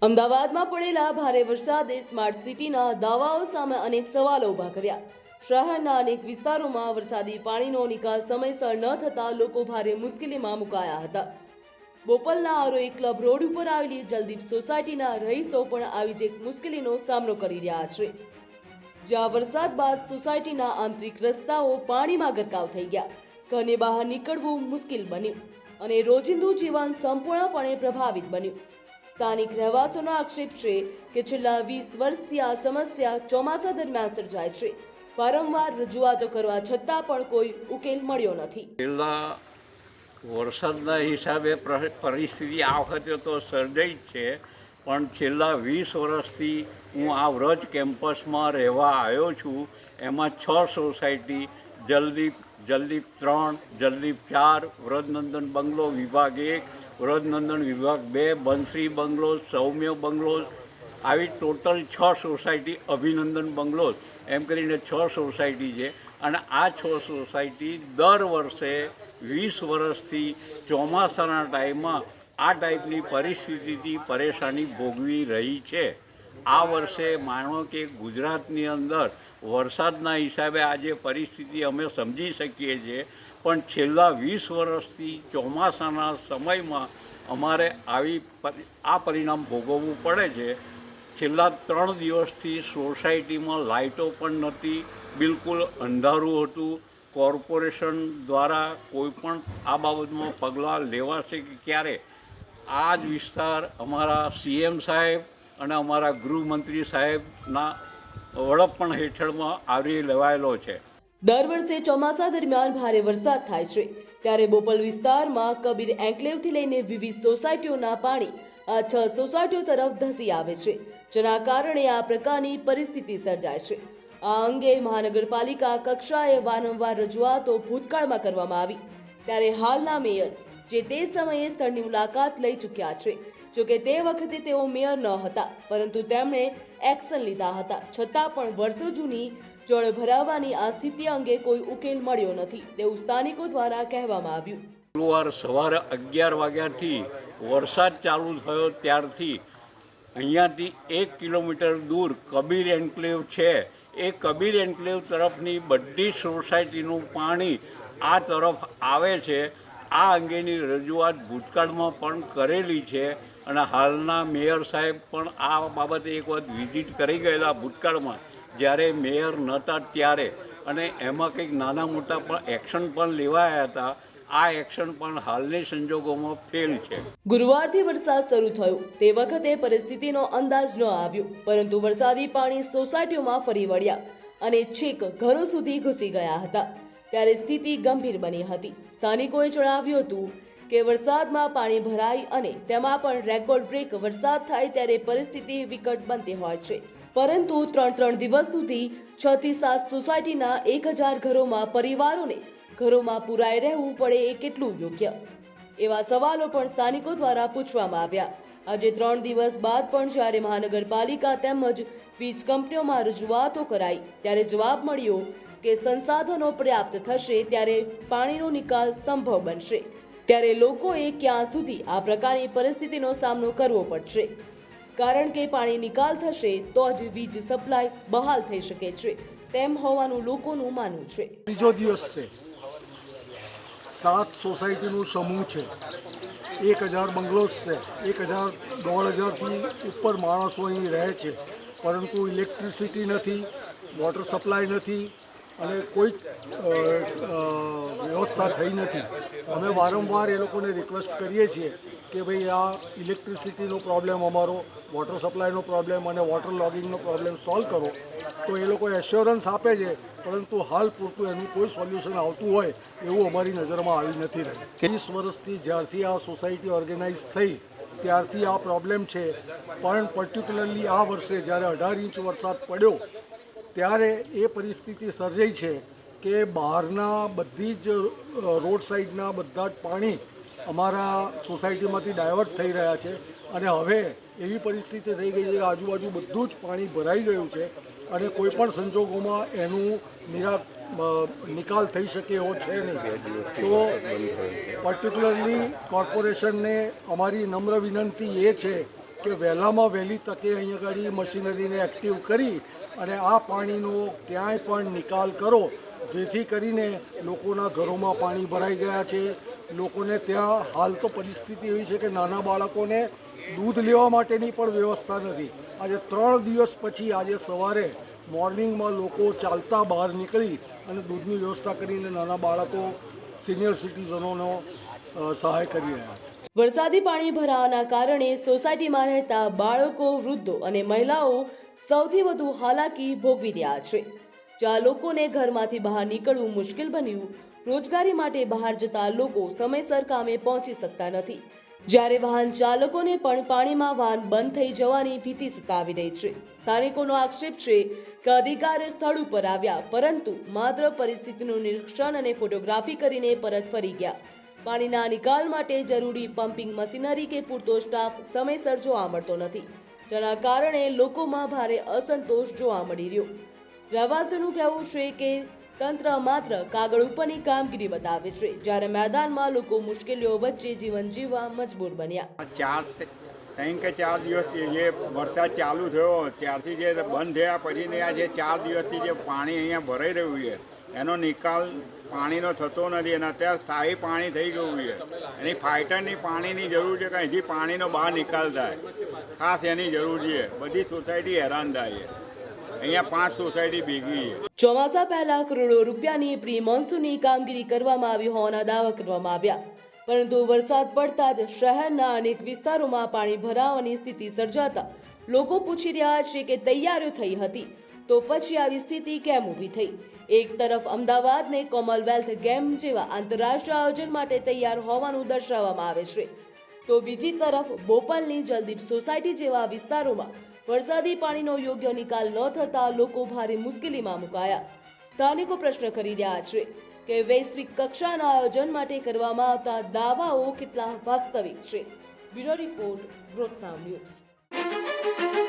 અમદાવાદમાં પડેલા ભારે વરસાદે સ્માર્ટ સિટીના દાવાઓ સામે અનેક સવાલો ઊભા કર્યા। શહેરના અનેક વિસ્તારોમાં વરસાદી પાણીનો નિકાલ સમયસર ન થતાં લોકો ભારે મુશ્કેલીમાં મુકાયા હતા। બોપલના આરોઈ ક્લબ રોડ ઉપર આવેલી જલદીપ સોસાયટીના રહીશો પણ આવી જ એક મુશ્કેલીનો સામનો કરી રહ્યા છે, જ્યાં વરસાદ બાદ સોસાયટીના આંતરિક રસ્તાઓ પાણીમાં ગરકાવ થઈ ગયા, ઘરની બહાર નીકળવું મુશ્કેલ બન્યું અને રોજિંદુ જીવન સંપૂર્ણપણે પ્રભાવિત બન્યું। સ્થાનિક રહેવાસીઓનો આક્ષેપ છે કે છેલ્લા 20 વર્ષથી આ સમસ્યા ચોમાસા દરમિયાન સર્જાય છે। વારંવાર રજૂઆતો કરવા છતાં પણ કોઈ ઉકેલ મળ્યો નથી। છેલ્લા વરસાદના હિસાબે પરિસ્થિતિ આ વખતે તો સર્જાઈ જ છે, પણ છેલ્લા 20 વર્ષથી હું આ વ્રજ કેમ્પસમાં રહેવા આવ્યો છું। એમાં 6 સોસાયટી જલદીપ 3, જલદીપ 4, વ્રજનંદન બંગલો વિભાગ 1, વ્રજનંદન વિભાગ 2, બંશ્રી બંગલો, સૌમ્ય બંગલો, આવી ટોટલ 6 સોસાયટી, અભિનંદન બંગલો, એમ કરીને 6 સોસાયટી છે। અને આ 6 સોસાયટી દર વર્ષે 20 વર્ષથી ચોમાસાના ટાઈમમાં આ ટાઈપની પરિસ્થિતિથી પરેશાની ભોગવી રહી છે। આ વર્ષે માનો કે ગુજરાતની અંદર વરસાદના હિસાબે આજે પરિસ્થિતિ અમે સમજી શકીએ છીએ, પણ છેલ્લા 20 વર્ષથી ચોમાસાના સમયમાં અમારે આ પરિણામ ભોગવવું પડે છે। છેલ્લા 3 દિવસથી સોસાયટીમાં લાઇટો પણ નહોતી, બિલકુલ અંધારું હતું। કોર્પોરેશન દ્વારા કોઈ પણ આ બાબતમાં પગલાં લેવાશે કે ક્યારે? આ જ વિસ્તાર અમારા CM સાહેબ અને અમારા ગૃહમંત્રી સાહેબના વડપણ હેઠળમાં આવરી લેવાયેલો છે। દર વર્ષે ચોમાસા દરમિયાન ભારે વરસાદ થાય છે, ત્યારે બોપલ વિસ્તારમાં કબીર એન્કલેવથી લઈને વિવિધ સોસાયટીઓના પાણી આ 6 સોસાયટીઓ તરફ ધસી આવે છે, જેના કારણે આ પ્રકારની પરિસ્થિતિ સર્જાય છે। આ અંગે મહાનગરપાલિકા કક્ષાએ વારંવાર રજૂઆતો ભૂતકાળમાં કરવામાં આવી, ત્યારે હાલના મેયર જે તે સમયે સ્થળની મુલાકાત લઈ ચૂક્યા છે। જોકે તે વખતે તેઓ મેયર ન હતા, પરંતુ તેમણે એક્શન લીધા હતા, છતાં પણ વર્ષો જૂની જળ ભરાવાની આ સ્થિતિ અંગે કોઈ ઉકેલ મળ્યો નથી, તેવું સ્થાનિકો દ્વારા કહેવામાં આવ્યું। ગુરુવાર સવારે 11 વાગ્યાથી વરસાદ ચાલુ થયો ત્યારથી અહીંયાથી 1 કિલોમીટર દૂર કબીર એન્કલેવ છે, એ કબીર એન્કલેવ તરફની બધી સોસાયટીનું પાણી આ તરફ આવે છે। આ અંગેની રજૂઆત ભૂતકાળમાં પણ કરેલી છે અને હાલના મેયર સાહેબ પણ આ બાબતે એક વખત વિઝિટ કરી ગયેલા ભૂતકાળમાં, જ્યારે મેયર નહોતા ત્યારે, અને એમાં કંઈક નાના મોટા પણ એક્શન પણ લેવાયા હતા। આ એક્શન પણ હાલની સંજોગોમાં ફેલ છે। ગુરુવારથી વરસાદ શરૂ થયો તે વખતે પરિસ્થિતિનો અંદાજ ન આવ્યો, પરંતુ વરસાદી પાણી સોસાયટીઓમાં ફરી વળ્યા અને છેક ઘરો સુધી ઘૂસી ગયા હતા, ત્યારે સ્થિતિ ગંભીર બની હતી। સ્થાનિકોએ જણાવ્યું હતું કે વરસાદમાં પાણી ભરાય અને તેમાં પણ રેકોર્ડ બ્રેક વરસાદ થાય ત્યારે પરિસ્થિતિ વિકટ બનતી હોય છે, પરંતુ 3 દિવસ સુધી 6 થી 7 સોસાયટીના 1000 ઘરોમાં પરિવારોને ઘરોમાં પુરાઈ રહેવું પડે એ કેટલું યોગ્ય? એવા સવાલો પણ સ્થાનિકો દ્વારા પૂછવામાં આવ્યા। આજે 3 દિવસ બાદ પણ જ્યારે મહાનગરપાલિકા તેમજ વીજ કંપનીઓમાં રજૂઆતો કરાઈ, ત્યારે જવાબ મળ્યો કે સંસાધનો પર્યાપ્ત થશે ત્યારે પાણીનો નિકાલ સંભવ બનશે, ત્યારે લોકોએ ક્યાં સુધી આ પ્રકારની પરિસ્થિતિનો સામનો કરવો પડશે? કારણ કે પાણી નિકાલ થશે તો જ વીજ સપ્લાય બહાલ થઈ શકે છે, તેમ હોવાનું લોકોનું માનવું છે। બીજો દિવસ છે, 7 સોસાયટીનું સમૂહ છે, 1000 બંગલોઝ છે, 1000-1500થી ઉપર માણસો અહીં રહે છે, પરંતુ ઇલેક્ટ્રિસિટી નથી, વોટર સપ્લાય નથી અને કોઈ વ્યવસ્થા થઈ નથી। અમે વારંવાર એ લોકોને રિક્વેસ્ટ કરીએ છીએ કે ભાઈ આ ઇલેક્ટ્રિસિટીનો પ્રોબ્લેમ અમારો, વોટર સપ્લાયનો પ્રોબ્લેમ અને વોટર લોગિંગનો પ્રોબ્લેમ સોલ્વ કરો, તો એ લોકો એશ્યોરન્સ આપે છે, પરંતુ હાલ પૂરતું એનું કોઈ સોલ્યુશન આવતું હોય એવું અમારી નજરમાં આવી નથી રહ્યું। 20 વર્ષથી જ્યારથી આ સોસાયટી ઓર્ગેનાઇઝ થઈ ત્યારથી આ પ્રોબ્લેમ છે, પણ પર્ટિક્યુલરલી આ વર્ષે જ્યારે 18 ઇંચ વરસાદ પડ્યો ત્યારે એ પરિસ્થિતિ સર્જાઈ છે કે બહારના બધી જ રોડ સાઈડના બધા જ પાણી અમારા સોસાયટીમાંથી ડાયવર્ટ થઈ રહ્યા છે, અને હવે એવી પરિસ્થિતિ થઈ ગઈ છે કે આજુબાજુ બધું જ પાણી ભરાઈ ગયું છે અને કોઈ પણ સંજોગોમાં એનું નિકાલ થઈ શકે એવો છે નહીં। તો પર્ટિક્યુલરલી કોર્પોરેશનને અમારી નમ્ર વિનંતી એ છે કે વહેલામાં વહેલી તકે અહીંયા આગળ મશીનરીને એક્ટિવ કરી અને આ પાણીનો ક્યાંય પણ નિકાલ કરો, જેથી કરીને લોકોના ઘરોમાં પાણી ભરાઈ ગયા છે. લોકોને ત્યાં હાલ તો પરિસ્થિતિ એવી છે કે નાના બાળકોને દૂધ લેવા માટેની પણ વ્યવસ્થા નથી. આજે 3 દિવસ પછી આજે સવારે મોર્નિંગમાં લોકો ચાલતા બહાર નીકળી અને દૂધની વ્યવસ્થા કરીને નાના બાળકો, સિનિયર સિટીઝનોનો સહાય કરી રહ્યા છે. વરસાદી પાણી ભરાવાના કારણે સોસાયટીમાં રહેતા બાળકો, વૃદ્ધો અને મહિલાઓ સૌથી વધુ હાલાકી ભોગવી રહ્યા છે. જ્યાં લોકોને ઘરમાંથી બહાર નીકળવું મુશ્કેલ બન્યું. રોજગારી માટે બહાર જતા લોકો સમયસર કામે પહોંચી શકતા નથી. જ્યારે વાહન ચાલકોને પણ પાણીમાં વાહન બંધ થઈ જવાની ભીતિ સતાવી રહી છે. સ્થાનિકોનો આક્ષેપ છે કે અધિકારીઓ સ્થળ ઉપર આવ્યા, પરંતુ માત્ર પરિસ્થિતિનું નિરીક્ષણ અને ફોટોગ્રાફી કરીને પરત ફરી ગયા. પાણીના નિકાલ માટે જરૂરી પમ્પિંગ મશીનરી કે પૂરતો સ્ટાફ સમયસર જોવા મળતો નથી, જેના કારણે લોકોમાં ભારે અસંતોષ જોવા મળી રહ્યો. રહેવાસીઓનું કહેવું છે કે તંત્ર માત્ર કાગળ ઉપરની કામગીરી બતાવે છે, જ્યારે મેદાનમાં લોકો મુશ્કેલીઓ વચ્ચે જીવન જીવવા મજબૂર બન્યા. 3 કે 4 દિવસથી જે વરસાદ ચાલુ થયો ત્યારથી જે બંધ થયા પછીની આ જે 4 દિવસથી જે પાણી અહીંયા ભરાઈ રહ્યું છે એનો નિકાલ પાણીનો થતો નથી અને અત્યારે સ્થાયી પાણી થઈ ગયું છે. એની ફાઇટરની પાણીની જરૂર છે કે અહીંથી પાણીનો બહાર નિકાલ થાય, ખાસ એની જરૂર છે. બધી સોસાયટી હેરાન થાય છે. અહીંયા 5 સોસાયટી ભેગી છે. ચોમાસા પહેલા કરોડો રૂપિયાની પ્રી મોન્સૂનની કામગીરી કરવામાં આવી હોવાના દાવા કરવામાં આવ્યા, પરંતુ વરસાદ પડતા જ શહેરના અનેક વિસ્તારોમાં પાણી ભરાવાની સ્થિતિ સર્જાતા લોકો પૂછી રહ્યા છે કે તૈયારીઓ થઈ હતી તો પછી આવી સ્થિતિ કેમ ઊભી થઈ. એક તરફ અમદાવાદને કોમનવેલ્થ ગેમ જેવા આંતરરાષ્ટ્રીય આયોજન માટે તૈયાર હોવાનું દર્શાવવામાં આવે છે, તો બીજી તરફ બોપલની જલદીપ સોસાયટી જેવા વિસ્તારોમાં વરસાદી પાણીનો યોગ્ય નિકાલ ન થતા લોકો ભારે મુશ્કેલીમાં મુકાયા. સ્થાનિકો પ્રશ્ન કરી રહ્યા છે કે વૈશ્વિક કક્ષાના આયોજન માટે કરવામાં આવતા દાવાઓ કેટલા વાસ્તવિક છે. બ્યુરો રિપોર્ટ, રોતનામ ન્યૂઝ.